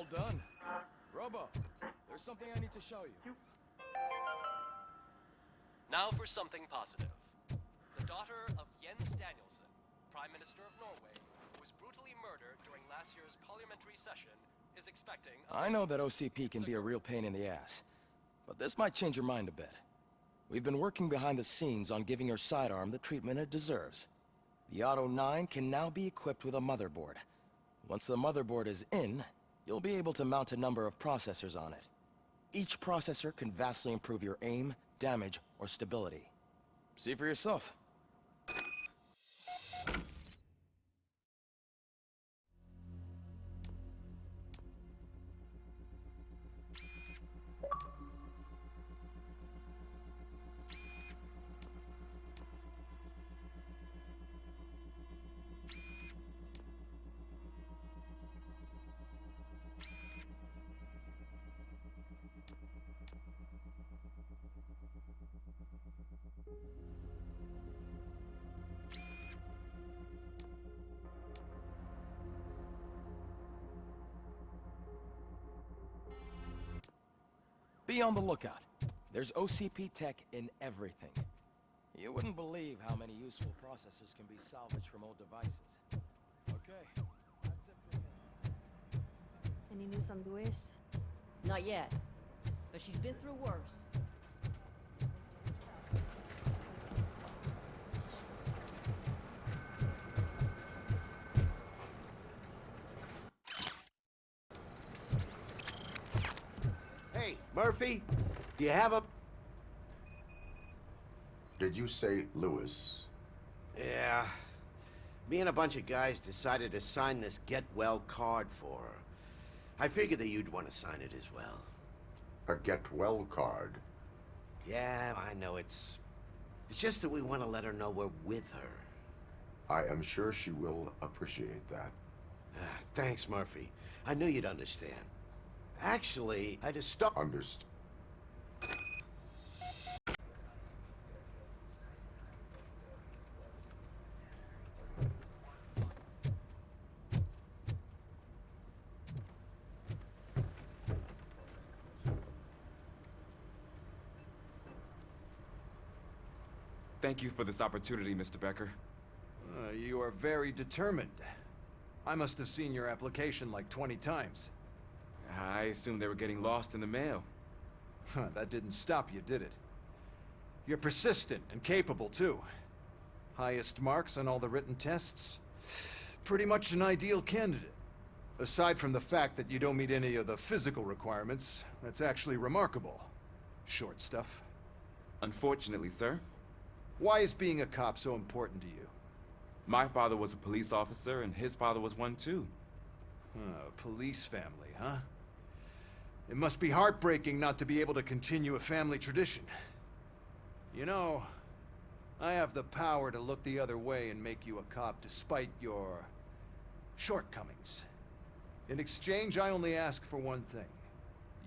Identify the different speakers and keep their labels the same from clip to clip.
Speaker 1: all done. Robo, there's something I need to show you.
Speaker 2: Now for something positive. The daughter of Jens Danielson, Prime Minister of Norway, who was brutally murdered during last year's parliamentary session, is expecting
Speaker 1: I know that OCP can be a real pain in the ass, but this might change your mind a bit. We've been working behind the scenes on giving your sidearm the treatment it deserves. The Auto 9 can now be equipped with a motherboard. Once the motherboard is in, you'll be able to mount a number of processors on it. Each processor can vastly improve your aim, damage, or stability. See for yourself. Be on the lookout. There's OCP tech in everything. You wouldn't believe how many useful processors can be salvaged from old devices. Okay, that's it for me.
Speaker 3: Any news on Luis?
Speaker 4: Not yet, but she's been through worse.
Speaker 5: Hey, Murphy, do you have a...
Speaker 6: Did you say Lewis?
Speaker 5: Yeah. Me and a bunch of guys decided to sign this get well card for her. I figured that you'd want to sign it as well.
Speaker 6: A get well card?
Speaker 5: Yeah, I know it's just that we want to let her know we're with her.
Speaker 6: I am sure she will appreciate that.
Speaker 5: Thanks, Murphy. I knew you'd understand. Actually, I just stopped...
Speaker 6: Understood.
Speaker 7: Thank you for this opportunity, Mr. Becker.
Speaker 8: You are very determined. I must have seen your application like 20 times.
Speaker 7: I assumed they were getting lost in the mail.
Speaker 8: That didn't stop you, did it? You're persistent and capable, too. Highest marks on all the written tests. Pretty much an ideal candidate. Aside from the fact that you don't meet any of the physical requirements, that's actually remarkable. Short stuff.
Speaker 7: Unfortunately, sir.
Speaker 8: Why is being a cop so important to you?
Speaker 7: My father was a police officer, and his father was one, too.
Speaker 8: Police family, huh? It must be heartbreaking not to be able to continue a family tradition. You know, I have the power to look the other way and make you a cop despite your... shortcomings. In exchange, I only ask for one thing.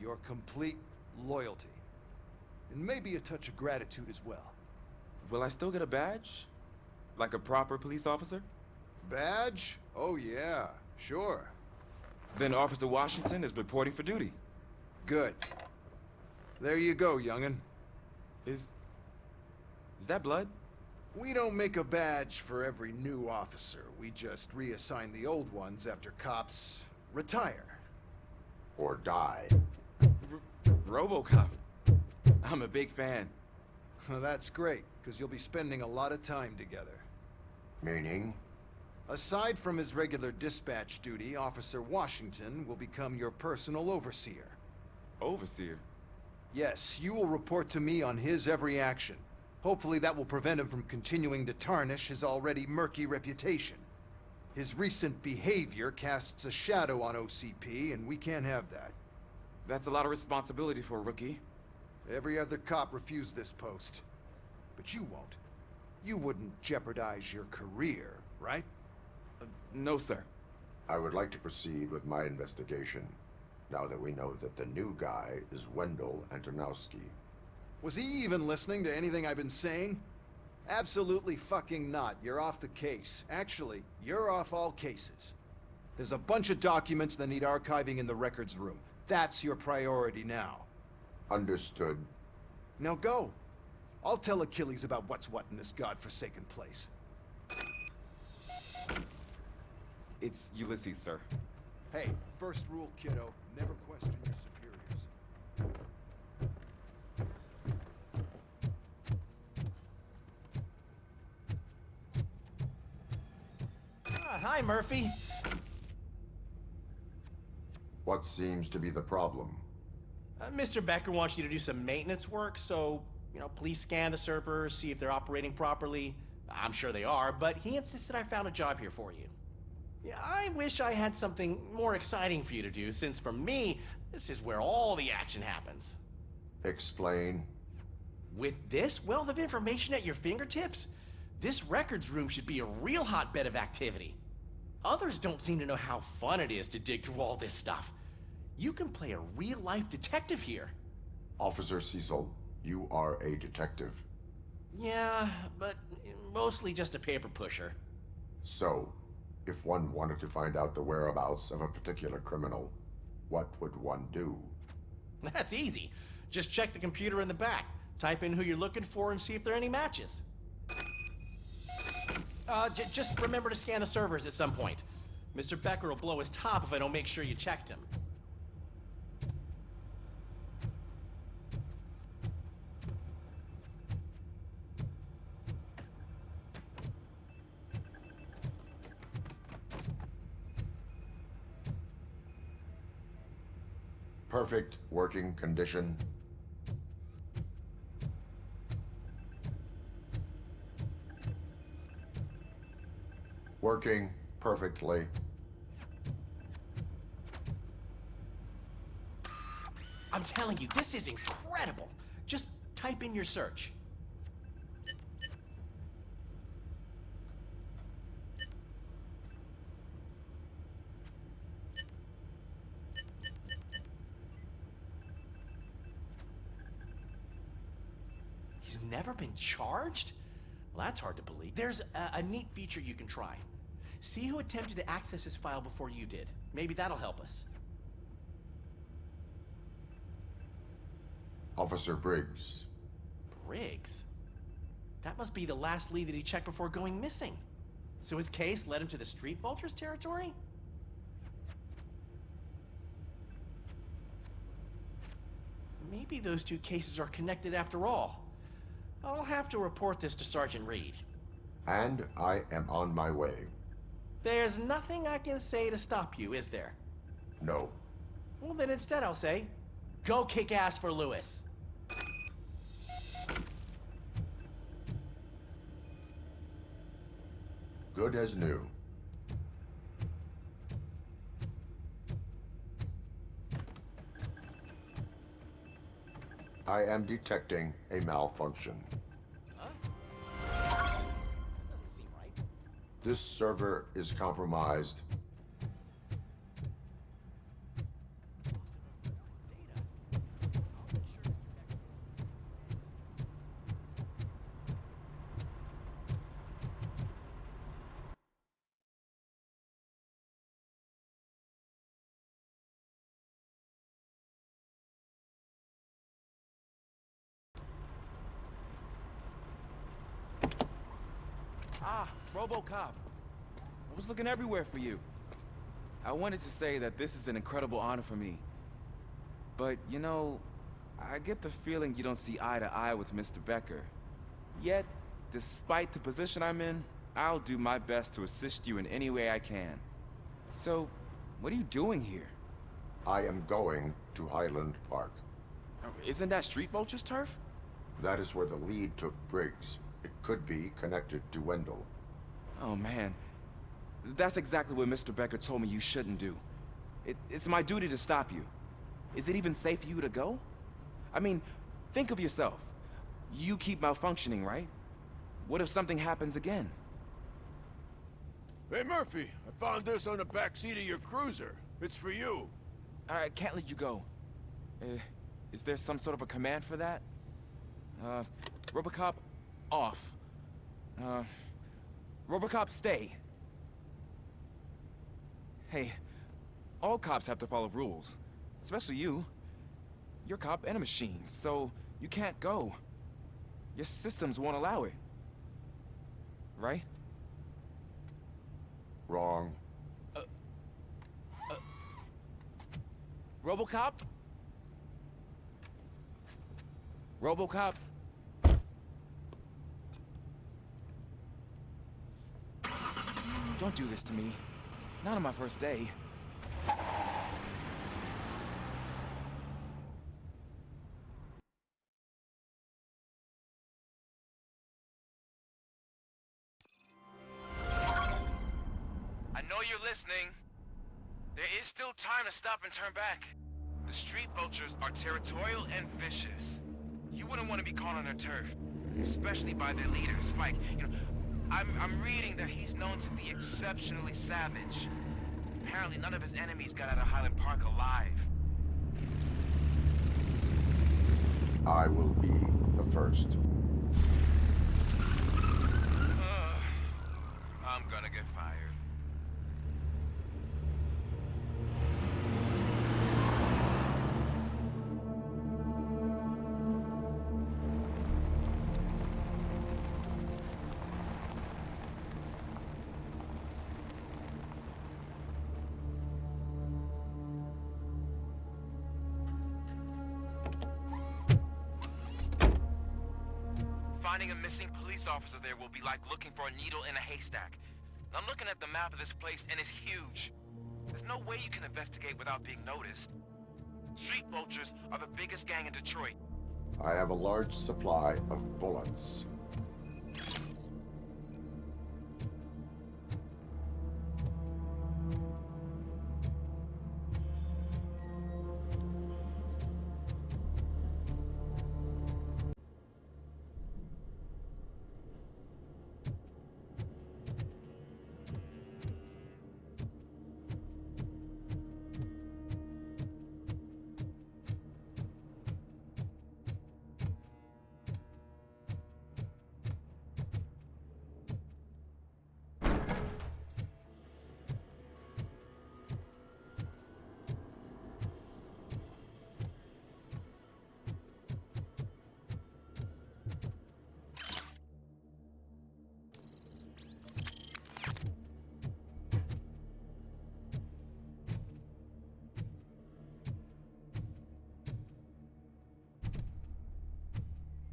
Speaker 8: Your complete loyalty. And maybe a touch of gratitude as well.
Speaker 7: Will I still get a badge? Like a proper police officer?
Speaker 8: Badge? Oh yeah, sure.
Speaker 7: Then Officer Washington is reporting for duty.
Speaker 8: Good. There you go, young'un.
Speaker 7: Is that blood?
Speaker 8: We don't make a badge for every new officer. We just reassign the old ones after cops retire.
Speaker 6: Or die.
Speaker 7: Robocop. I'm a big fan.
Speaker 8: Well, that's great, because you'll be spending a lot of time together.
Speaker 6: Meaning?
Speaker 8: Aside from his regular dispatch duty, Officer Washington will become your personal overseer.
Speaker 7: Overseer?
Speaker 8: Yes, you will report to me on his every action. Hopefully that will prevent him from continuing to tarnish his already murky reputation. His recent behavior casts a shadow on OCP, and we can't have that.
Speaker 7: That's a lot of responsibility for a rookie.
Speaker 8: Every other cop refused this post. But you won't. You wouldn't jeopardize your career, right?
Speaker 7: No, sir.
Speaker 6: I would like to proceed with my investigation, now that we know that the new guy is Wendell Antonowski.
Speaker 8: Was he even listening to anything I've been saying? Absolutely fucking not. You're off the case. Actually, you're off all cases. There's a bunch of documents that need archiving in the records room. That's your priority now.
Speaker 6: Understood.
Speaker 8: Now go. I'll tell Achilles about what's what in this godforsaken place.
Speaker 7: It's Ulysses, sir.
Speaker 8: Hey, first rule, kiddo. Never question your superiors.
Speaker 9: Hi, Murphy.
Speaker 6: What seems to be the problem?
Speaker 9: Mr. Becker wants you to do some maintenance work, so, please scan the servers, see if they're operating properly. I'm sure they are, but he insisted I found a job here for you. Yeah, I wish I had something more exciting for you to do, since for me, this is where all the action happens.
Speaker 6: Explain.
Speaker 9: With this wealth of information at your fingertips, this records room should be a real hotbed of activity. Others don't seem to know how fun it is to dig through all this stuff. You can play a real-life detective here.
Speaker 6: Officer Cecil, you are a detective.
Speaker 9: Yeah, but mostly just a paper pusher.
Speaker 6: So, if one wanted to find out the whereabouts of a particular criminal, what would one do?
Speaker 9: That's easy. Just check the computer in the back, type in who you're looking for, and see if there are any matches. Just remember to scan the servers at some point. Mr. Becker will blow his top if I don't make sure you checked him.
Speaker 6: Perfect working condition. Working perfectly.
Speaker 9: I'm telling you, this is incredible. Just type in your search. He's never been charged? Well, that's hard to believe. There's a neat feature you can try. See who attempted to access his file before you did. Maybe that'll help us.
Speaker 6: Officer Briggs.
Speaker 9: Briggs? That must be the last lead that he checked before going missing. So his case led him to the Street Vultures territory? Maybe those two cases are connected after all. I'll have to report this to Sergeant Reed.
Speaker 6: And I am on my way.
Speaker 9: There's nothing I can say to stop you, is there?
Speaker 6: No.
Speaker 9: Well, then instead I'll say, go kick ass for Lewis.
Speaker 6: Good as new. I am detecting a malfunction.
Speaker 9: Huh? Doesn't seem right.
Speaker 6: This server is compromised.
Speaker 7: Ah, Robocop. I was looking everywhere for you. I wanted to say that this is an incredible honor for me. But, I get the feeling you don't see eye to eye with Mr. Becker. Yet, despite the position I'm in, I'll do my best to assist you in any way I can. So, what are you doing here?
Speaker 6: I am going to Highland Park.
Speaker 7: Isn't that Street Vulture's turf?
Speaker 6: That is where the lead took Briggs. It could be connected to Wendell.
Speaker 7: Oh, man. That's exactly what Mr. Becker told me you shouldn't do. It's my duty to stop you. Is it even safe for you to go? I mean, think of yourself. You keep malfunctioning, right? What if something happens again?
Speaker 10: Hey, Murphy, I found this on the back seat of your cruiser. It's for you.
Speaker 7: I can't let you go. Is there some sort of a command for that? Robocop, off. Robocop, stay. Hey, all cops have to follow rules. Especially you. You're a cop and a machine, so you can't go. Your systems won't allow it. Right?
Speaker 6: Wrong.
Speaker 7: Robocop? Robocop? Don't do this to me. Not on my first day.
Speaker 11: I know you're listening. There is still time to stop and turn back. The street vultures are territorial and vicious. You wouldn't want to be caught on their turf, especially by their leader, Spike. You know, I'm reading that he's known to be exceptionally savage. Apparently none of his enemies got out of Highland Park alive.
Speaker 6: I will be the first.
Speaker 11: I'm gonna get fired. Finding a missing police officer there will be like looking for a needle in a haystack. I'm looking at the map of this place and it's huge. There's no way you can investigate without being noticed. Street vultures are the biggest gang in Detroit.
Speaker 6: I have a large supply of bullets.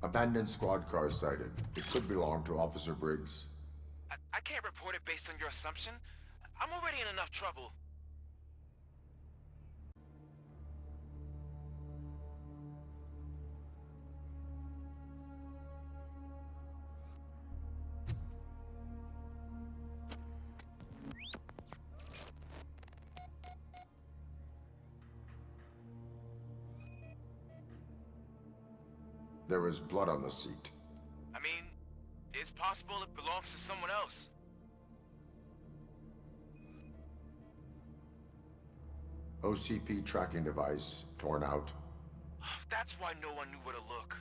Speaker 6: Abandoned squad car sighted. It could belong to Officer Briggs.
Speaker 11: I can't report it based on your assumption. I'm already in enough trouble.
Speaker 6: There is blood on the seat.
Speaker 11: I mean, it's possible it belongs to someone else.
Speaker 6: OCP tracking device torn out.
Speaker 11: That's why no one knew where to look.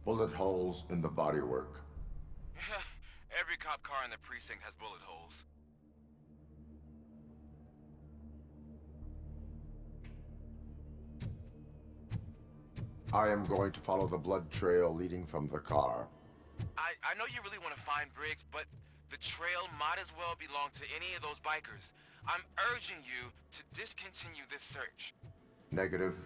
Speaker 6: Bullet holes in the bodywork.
Speaker 11: Every cop car in the precinct has bullet holes.
Speaker 6: I am going to follow the blood trail leading from the car.
Speaker 11: I know you really want to find Briggs, but the trail might as well belong to any of those bikers. I'm urging you to discontinue this search.
Speaker 6: Negative.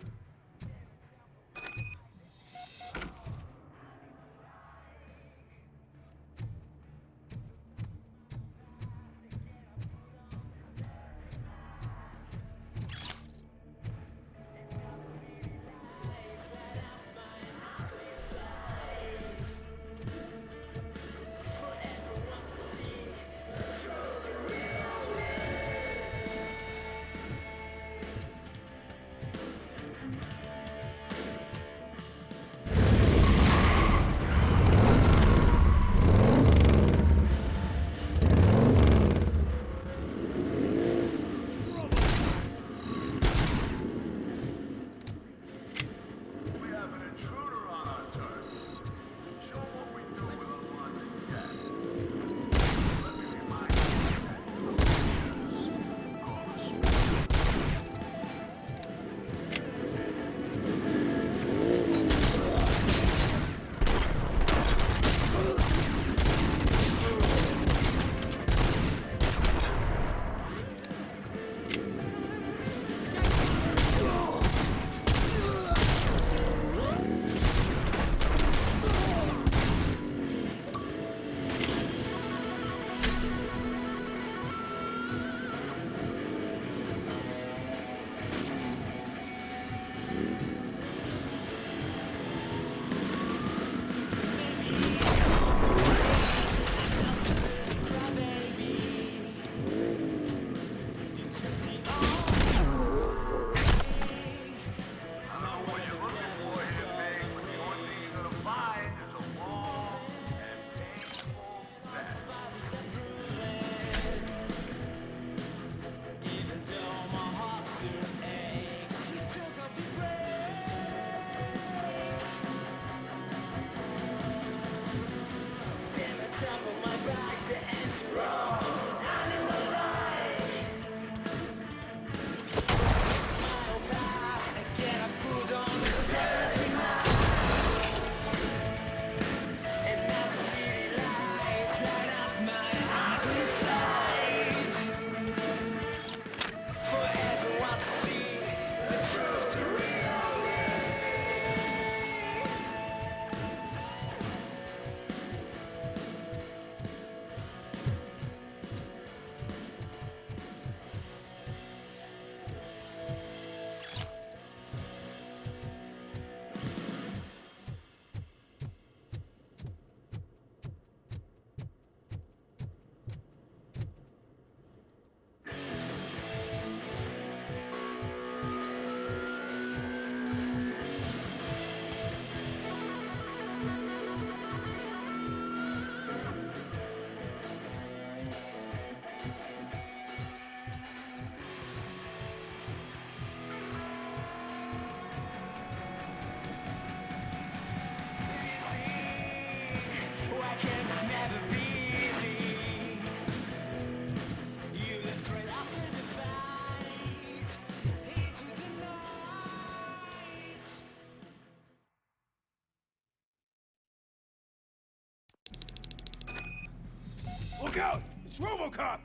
Speaker 10: Robocop!